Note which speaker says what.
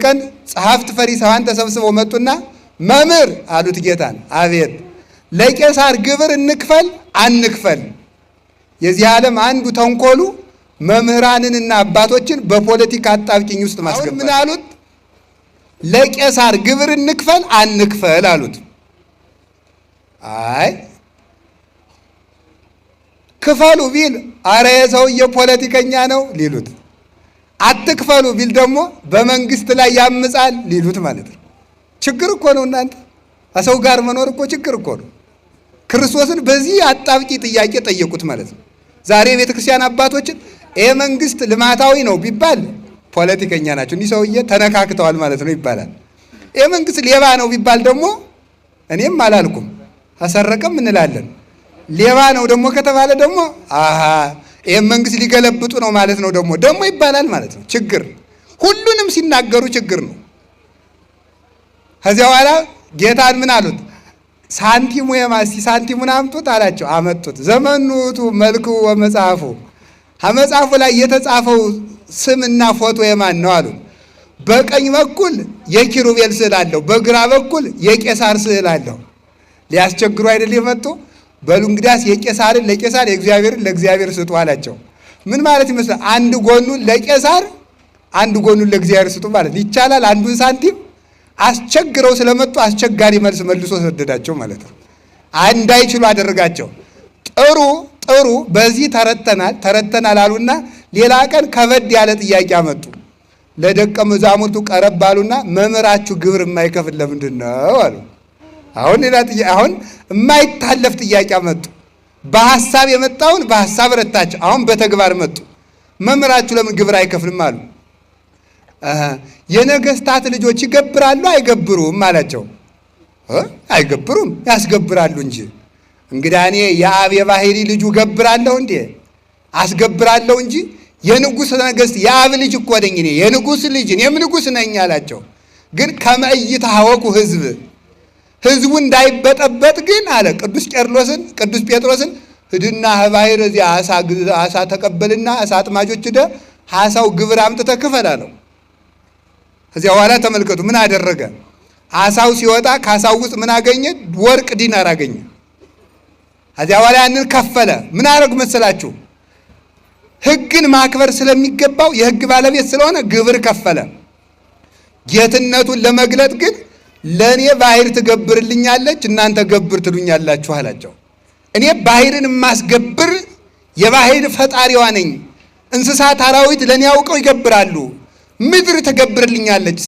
Speaker 1: ቀን ጸሐፍት ፈሪሳውያን ተሰብስበው መጡና መምህር አሉት ጌታን። አቤት። ለቄሳር ግብር እንክፈል አንክፈል? የዚህ ዓለም አንዱ ተንኮሉ መምህራንንና አባቶችን በፖለቲካ አጣብቂኝ ውስጥ ማስገባት። ምን አሉት? ለቄሳር ግብር እንክፈል አንክፈል አሉት። አይ ክፈሉ ቢል አረ የሰውዬ ፖለቲከኛ ነው ሊሉት፣ አትክፈሉ ቢል ደግሞ በመንግስት ላይ ያምጻል ሊሉት ማለት ነው። ችግር እኮ ነው እናንተ። ከሰው ጋር መኖር እኮ ችግር እኮ ነው። ክርስቶስን በዚህ አጣብቂ ጥያቄ ጠየቁት ማለት ነው። ዛሬ የቤተ ክርስቲያን አባቶችን ይሄ መንግስት ልማታዊ ነው ቢባል ፖለቲከኛ ናቸው፣ እንዲህ ሰውዬ ተነካክተዋል ማለት ነው ይባላል። ይሄ መንግስት ሌባ ነው ቢባል ደግሞ እኔም አላልኩም አሰረቀም እንላለን። ሌባ ነው ደግሞ ከተባለ ደግሞ አሃ ይሄ መንግስት ሊገለብጡ ነው ማለት ነው ደግሞ ይባላል ማለት ነው። ችግር ሁሉንም ሲናገሩ ችግር ነው። ከዚያ በኋላ ጌታን ምን አሉት? ሳንቲሙ የማሲ ሳንቲሙን አምጡት አላቸው። አመጡት። ዘመኑቱ መልኩ ወመጽሐፉ፣ ከመጽሐፉ ላይ የተጻፈው ስምና ፎቶ የማን ነው አሉት። በቀኝ በኩል የኪሩቤል ስዕል አለው፣ በግራ በኩል የቄሳር ስዕል አለው። ሊያስቸግሩ አይደል የመጡ? በሉ እንግዲያስ የቄሳርን ለቄሳር የእግዚአብሔርን ለእግዚአብሔር ስጡ አላቸው። ምን ማለት ይመስላል? አንድ ጎኑን ለቄሳር አንድ ጎኑን ለእግዚአብሔር ስጡ ማለት ይቻላል? አንዱን ሳንቲም አስቸግረው ስለመጡ አስቸጋሪ መልስ መልሶ ሰደዳቸው ማለት ነው። እንዳይችሉ አደረጋቸው። ጥሩ በዚህ ተረተናል አሉና ሌላ ቀን ከበድ ያለ ጥያቄ አመጡ። ለደቀ መዛሙርቱ ቀረብ አሉና መምህራችሁ ግብር የማይከፍል ለምንድን ነው አሉ። አሁን የማይታለፍ ጥያቄ አመጡ። በሐሳብ የመጣውን በሐሳብ ረታቸው። አሁን በተግባር መጡ። መምህራችሁ ለምን ግብር አይከፍልም አሉ። የነገስታት ልጆች ይገብራሉ አይገብሩም አላቸው። አይገብሩም ያስገብራሉ እንጂ። እንግዲህ እኔ የአብ የባህሪ ልጁ ገብራለሁ እንዴ? አስገብራለሁ እንጂ የንጉሥ ነገሥት የአብ ልጅ እኮ ነኝ እኔ፣ የንጉሥ ልጅ እኔም ንጉሥ ነኝ አላቸው። ግን ከመይታወቁ ህዝቡ እንዳይበጠበጥ ግን አለ ቅዱስ ጴጥሮስን ሂድና ባህር እዚያ አሳ ተቀበልና አሳ አጥማጆች ሄደ አሳው ግብር አምጥተህ ክፈል አለው። ከዚያ በኋላ ተመልከቱ ምን አደረገ። አሳው ሲወጣ ከአሳው ውስጥ ምን አገኘ? ወርቅ ዲናር አገኘ። ከዚያ በኋላ ያንን ከፈለ። ምን አደረግ መሰላችሁ? ህግን ማክበር ስለሚገባው የህግ ባለቤት ስለሆነ ግብር ከፈለ። ጌትነቱን ለመግለጥ ግን ለእኔ ባህር ትገብርልኛለች እናንተ ገብር ትሉኛላችሁ አላቸው። እኔ ባህርን የማስገብር የባህር ፈጣሪዋ ነኝ። እንስሳት አራዊት ለእኔ አውቀው ይገብራሉ፣ ምድር ትገብርልኛለች።